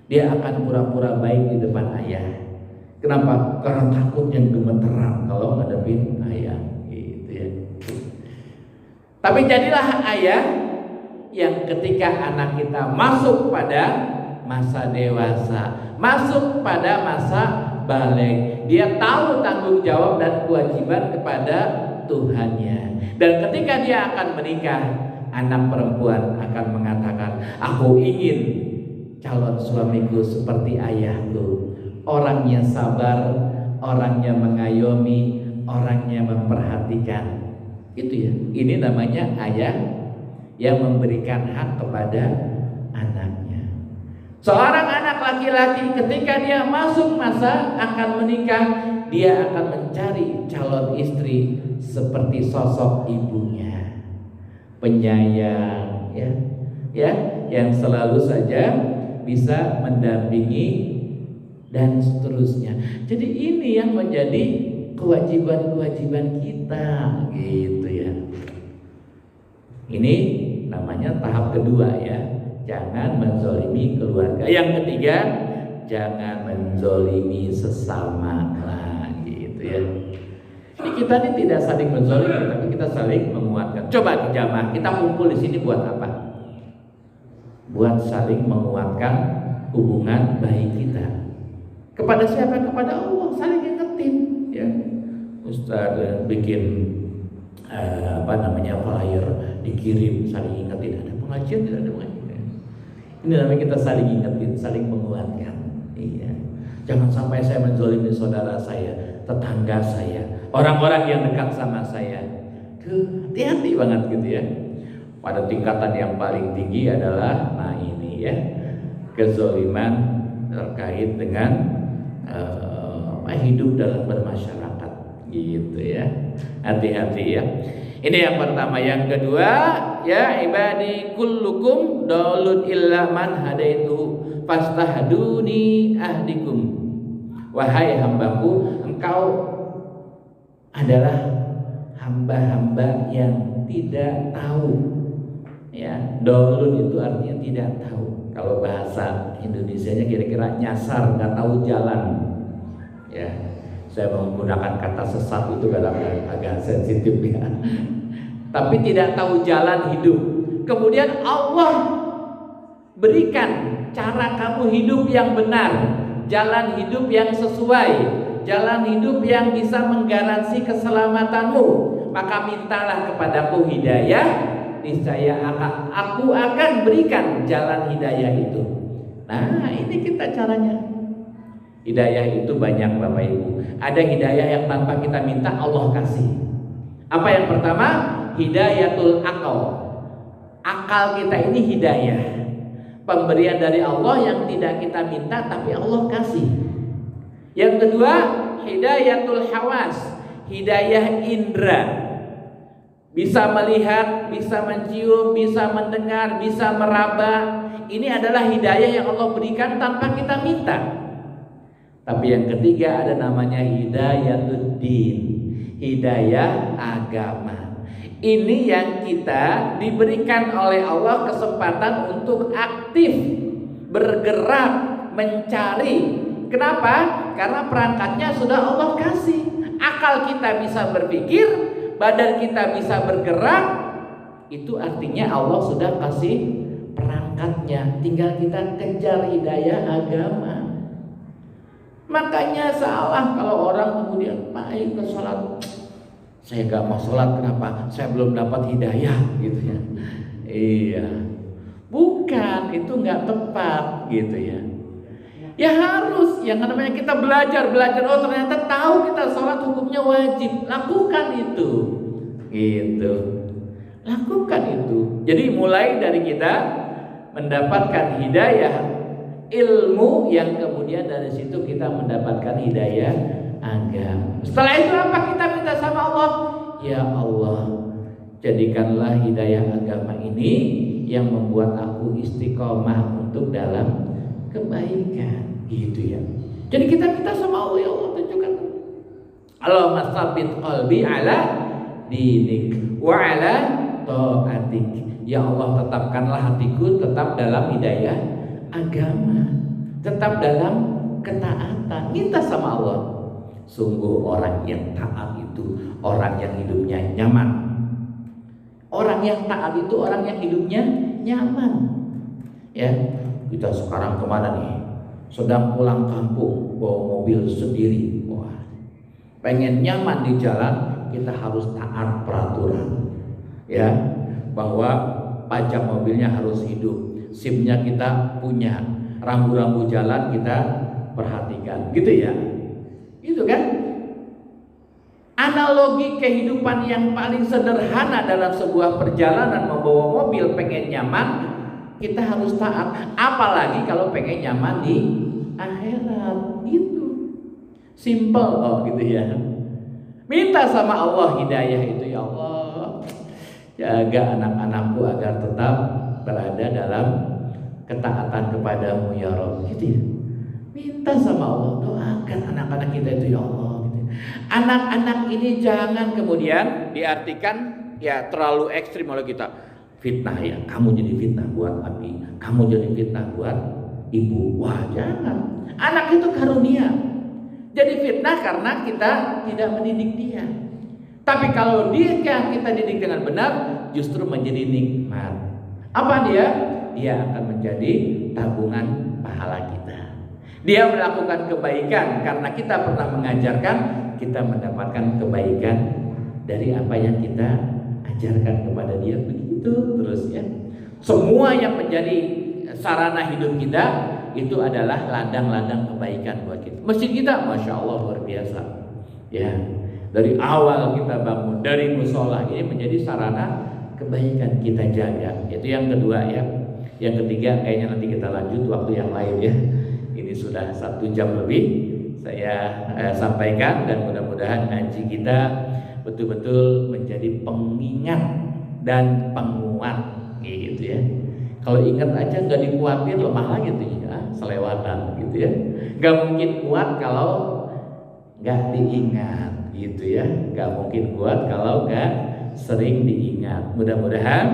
Dia akan pura-pura baik di depan ayah. Kenapa? Karena takut yang gemeteran kalau ngadepin ayah gitu ya. Tapi jadilah ayah yang ketika anak kita masuk pada masa dewasa, masuk pada masa balik, dia tahu tanggung jawab dan kewajiban kepada Tuhannya. Dan ketika dia akan menikah, anak perempuan akan mengatakan, aku ingin calon suamiku seperti ayahku, orangnya sabar, orangnya mengayomi, orangnya memperhatikan. Itu ya, ini namanya ayah yang memberikan hak kepada anaknya. Seorang anak laki-laki ketika dia masuk masa akan menikah, dia akan mencari calon istri seperti sosok ibunya, penyayang, ya, yang selalu saja bisa mendampingi dan seterusnya. Jadi ini yang menjadi kewajiban-kewajiban kita, gitu ya. Ini namanya tahap kedua ya. Jangan menzolimi keluarga. Yang ketiga, jangan menzolimi sesama, gitu ya. Ini kita ini tidak saling menzolimi, tapi kita saling menguatkan. Coba jamaah, kita kumpul di sini buat apa? Buat saling menguatkan hubungan baik kita. Kepada siapa? Kepada Allah, saling ingetin ya. Ustaz bikin flyer dikirim, saling ingetin. Ada pengajian, tidak ada pengajian. Ini namanya kita saling ingetin, saling menguatkan. Iya. Jangan sampai saya menzolimi saudara saya, tetangga saya, orang-orang yang dekat sama saya. Hati-hati banget gitu ya. Pada tingkatan yang paling tinggi adalah ini ya, kezoliman terkait dengan hidup dalam bermasyarakat gitu ya. Hati-hati ya. Ini yang pertama. Yang kedua, ya ibadi kullukum dalun illa man hadaitu fastahduni ahdikum. Wahai hambaku, engkau adalah hamba-hamba yang tidak tahu. Ya, dalun itu artinya tidak tahu. Kalau bahasa Indonesianya kira-kira nyasar, nggak tahu jalan. Ya, saya menggunakan kata sesat itu kadang agak sensitif ya. Tapi tidak tahu jalan hidup. Kemudian Allah berikan cara kamu hidup yang benar, jalan hidup yang sesuai, jalan hidup yang bisa menggaransi keselamatanmu. Maka mintalah kepadaku hidayah, niscaya aku akan berikan jalan hidayah itu. Nah, ini kita caranya. Hidayah itu banyak Bapak Ibu. Ada hidayah yang tanpa kita minta Allah kasih. Apa yang pertama? Hidayatul akal. Akal kita ini hidayah, pemberian dari Allah yang tidak kita minta tapi Allah kasih. Yang kedua, hidayatul hawas, hidayah indera. Bisa melihat, bisa mencium, bisa mendengar, bisa meraba. Ini adalah hidayah yang Allah berikan tanpa kita minta. Tapi yang ketiga ada namanya hidayatul din, hidayah agama. Ini yang kita diberikan oleh Allah kesempatan untuk aktif bergerak mencari. Kenapa? Karena perangkatnya sudah Allah kasih. Akal kita bisa berpikir, badan kita bisa bergerak. Itu artinya Allah sudah kasih perangkatnya. Tinggal kita kejar hidayah agama. Makanya salah kalau orang kemudian main ke sholat, saya gak mau sholat, kenapa? Saya belum dapat hidayah gitu ya. Iya, bukan, itu gak tepat gitu ya. Ya harus, yang namanya kita belajar. Oh ternyata tahu kita sholat hukumnya wajib, lakukan itu. Gitu, lakukan itu. Jadi mulai dari kita mendapatkan hidayah ilmu, yang kemudian dari situ kita mendapatkan hidayah agama. Setelah itu apa kita minta sama Allah? Ya Allah, jadikanlah hidayah agama ini yang membuat aku istiqomah untuk dalam kebaikan, gitu ya. Jadi kita minta sama Allah, ya Allah tunjukkan. Allahumma tsabbit qalbi ala dinik wa ala taatik. Ya Allah, tetapkanlah hatiku tetap dalam hidayah agama, tetap dalam ketaatan. Minta sama Allah. Sungguh orang yang taat itu orang yang hidupnya nyaman. Orang yang taat itu orang yang hidupnya nyaman. Ya, kita sekarang kemana nih? Sedang pulang kampung, bawa mobil sendiri. Wah, pengen nyaman di jalan, kita harus taat peraturan. Ya, bahwa pajak mobilnya harus hidup. SIM-nya kita punya, rambu-rambu jalan kita perhatikan, gitu ya. Gitu kan? Analogi kehidupan yang paling sederhana dalam sebuah perjalanan membawa mobil, pengen nyaman, kita harus taat. Apalagi kalau pengen nyaman di akhirat, gitu. Simple gitu ya. Minta sama Allah hidayah itu, ya Allah, jaga anak-anakku agar tetap berada dalam ketaatan kepadamu ya Rabb, gitu ya. Minta sama Allah, doakan anak-anak kita itu ya Allah, gitu. Anak-anak ini jangan kemudian diartikan ya terlalu ekstrim oleh kita. Fitnah ya, kamu jadi fitnah buat abi, kamu jadi fitnah buat ibu. Wah, jangan. Anak itu karunia. Jadi fitnah karena kita tidak mendidik dia. Tapi kalau dia kita didik dengan benar, justru menjadi nikmat. Apa dia? Dia akan menjadi tabungan pahala kita. Dia melakukan kebaikan karena kita pernah mengajarkan, kita mendapatkan kebaikan dari apa yang kita ajarkan kepada dia. Begitu terus ya. Semua yang menjadi sarana hidup kita itu adalah ladang-ladang kebaikan buat kita. Masjid kita, masya Allah luar biasa. Ya, dari awal kita bangun, dari musola ini menjadi sarana kebaikan kita jaga. Itu yang kedua ya. Yang ketiga kayaknya nanti kita lanjut waktu yang lain ya. Ini sudah 1 jam lebih saya sampaikan, dan mudah-mudahan ngaji kita betul-betul menjadi pengingat dan penguat gitu ya. Kalau ingat aja nggak dikuatin, lemah lagi tuh ya, selewatan gitu ya. Nggak mungkin kuat kalau nggak diingat gitu ya. Nggak mungkin kuat kalau nggak sering diingat. Mudah-mudahan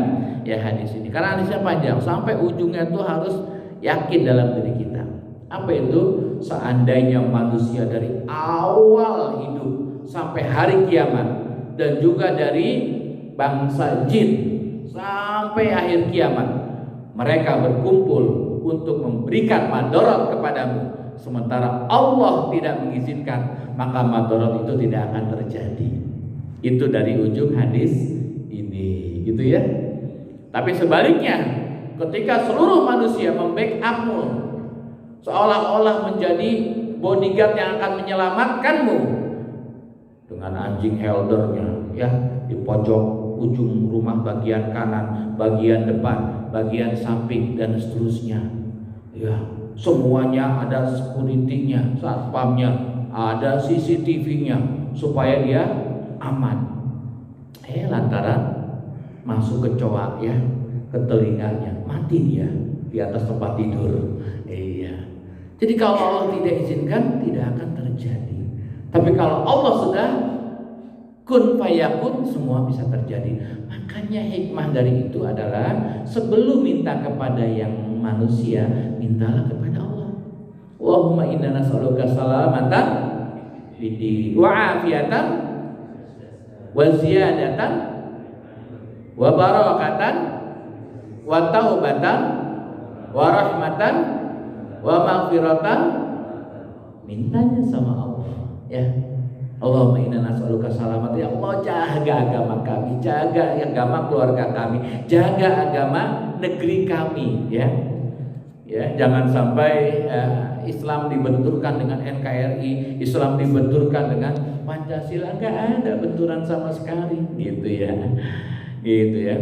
ya hadis ini, karena hadisnya panjang sampai ujungnya tuh harus yakin dalam diri kita. Apa itu? Seandainya manusia dari awal hidup sampai hari kiamat, dan juga dari bangsa jin sampai akhir kiamat, mereka berkumpul untuk memberikan madarat kepadamu, sementara Allah tidak mengizinkan, maka madarat itu tidak akan terjadi. Itu dari ujung hadis ini, gitu ya. Tapi sebaliknya, ketika seluruh manusia membackupmu, seolah-olah menjadi bodyguard yang akan menyelamatkanmu, dengan anjing heldernya, ya, di pojok ujung rumah bagian kanan, bagian depan, bagian samping, dan seterusnya. Ya, semuanya ada security-nya, satpamnya, ada CCTV-nya supaya dia aman. Lantaran masuk ke kecoa, ya, ke telinganya, mati dia di atas tempat tidur. Iya. Jadi kalau Allah tidak izinkan, tidak akan terjadi. Tapi kalau Allah sudah kun fayakun, semua bisa terjadi. Makanya hikmah dari itu adalah sebelum minta kepada yang manusia, mintalah kepada Allah. Allahumma inna nas'aluka salamatan fid wa afiatan wa ziyadatan wa barakatan wa taubatan wa rahmatan wa maghfiratan. Mintanya sama Allah, ya. Allahumma inna nas'aluka salamat, ya Allah, jaga agama kami, jaga agama keluarga kami, jaga agama negeri kami, ya. Ya, jangan sampai Islam dibenturkan dengan NKRI, Islam dibenturkan dengan Pancasila, enggak ada benturan sama sekali, gitu ya. Gitu ya.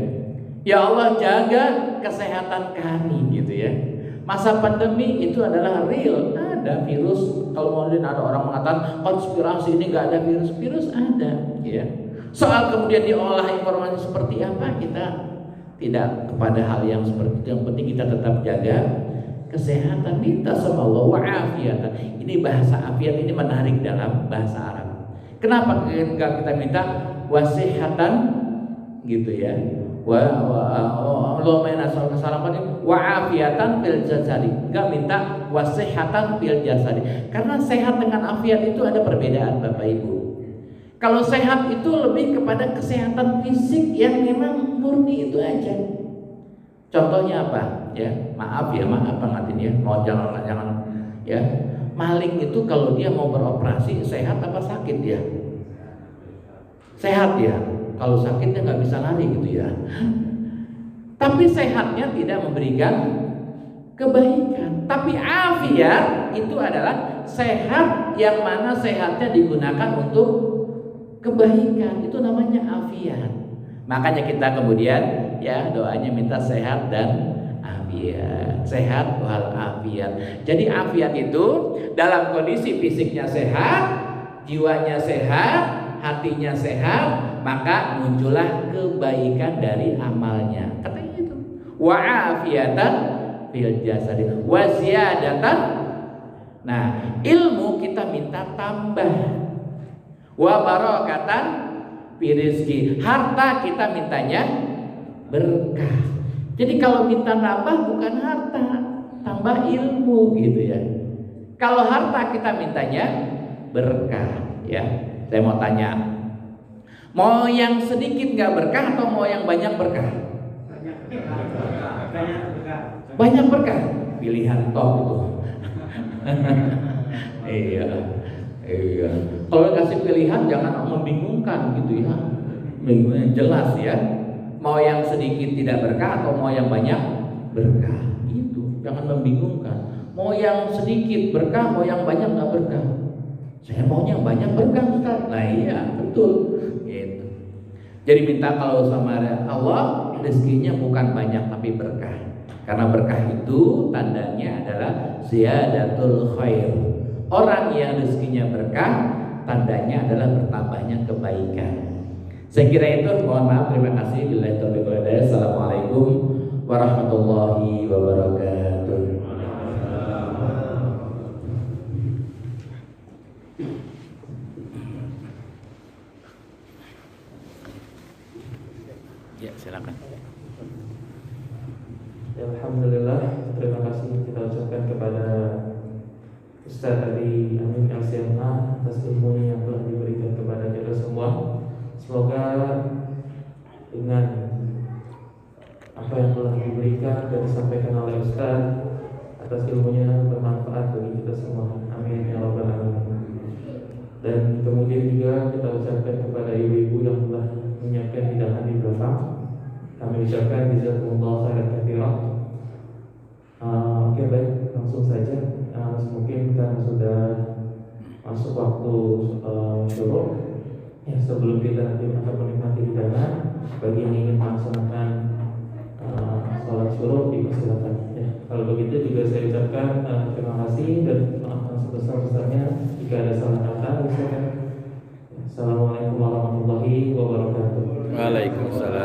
Ya Allah, jaga kesehatan kami, gitu ya. Masa pandemi itu adalah real, ada virus. Kalau kemudian ada orang mengatakan konspirasi ini nggak ada virus, virus ada, ya. Soal kemudian diolah informasi seperti apa, kita tidak kepada hal yang seperti itu. Yang penting kita tetap jaga kesehatan, minta sama Allah wa'afiyatan. Ini bahasa afiat ini menarik dalam bahasa Arab. Kenapa enggak kita minta wasihatan, gitu ya? Allahumma inna nas'aluka salamatan wa afiatan fil jasadi. Enggak minta wasihatan fil jasadi. Karena sehat dengan afiat itu ada perbedaan, Bapak Ibu. Kalau sehat itu lebih kepada kesehatan fisik yang memang murni itu aja. Contohnya apa? Ya, maaf banget ini ya. Mau jangan ya. Maling itu kalau dia mau beroperasi sehat apa sakit ya? Sehat ya. Kalau sakitnya nggak bisa lari gitu ya. Tapi sehatnya tidak memberikan kebaikan. Tapi afiat itu adalah sehat yang mana sehatnya digunakan untuk kebaikan. Itu namanya afiat. Makanya kita kemudian ya doanya minta sehat dan afiat. Sehat wal afiat. Jadi afiat itu dalam kondisi fisiknya sehat, jiwanya sehat, hatinya sehat, maka muncullah kebaikan dari amalnya. Katanya itu. Wa afiatan fil jasadi wa ziyadatan. Nah, ilmu kita minta tambah. Wa barakatan fi rizqi. Harta kita mintanya berkah. Jadi kalau minta tambah bukan harta, tambah ilmu, gitu ya. Kalau harta kita mintanya berkah, ya. Saya mau tanya, mau yang sedikit nggak berkah atau mau yang banyak berkah? Banyak berkah. Pilihan top itu. Iya. Kalau kasih pilihan jangan membingungkan gitu ya. Jelas ya. Mau yang sedikit tidak berkah atau mau yang banyak berkah. Itu jangan membingungkan. Mau yang sedikit berkah, mau yang banyak nggak berkah. Saya maunya banyak berkah, Ustaz. Nah iya, betul. Gitu. Jadi minta kalau sama Allah rezekinya bukan banyak tapi berkah. Karena berkah itu tandanya adalah ziyadatul khair. Orang yang rezekinya berkah tandanya adalah bertambahnya kebaikan. Saya kira itu, mohon maaf, terima kasih. Assalamualaikum warahmatullahi wabarakatuh. Ya, silakan. Ya, alhamdulillah, terima kasih kita kami ucapkan jazakumullah khairan katsiran. Oke, baik, langsung saja. Mungkin kita sudah masuk waktu syuruk. Ya, sebelum kita nanti akan menikmati hidangan, bagi yang ingin melaksanakan sholat syuruk dipersilakan. Ya, kalau begitu juga saya ucapkan terima kasih dan maaf sebesar-besarnya jika ada salah kata. Assalamualaikum warahmatullahi wabarakatuh. Waalaikumsalam.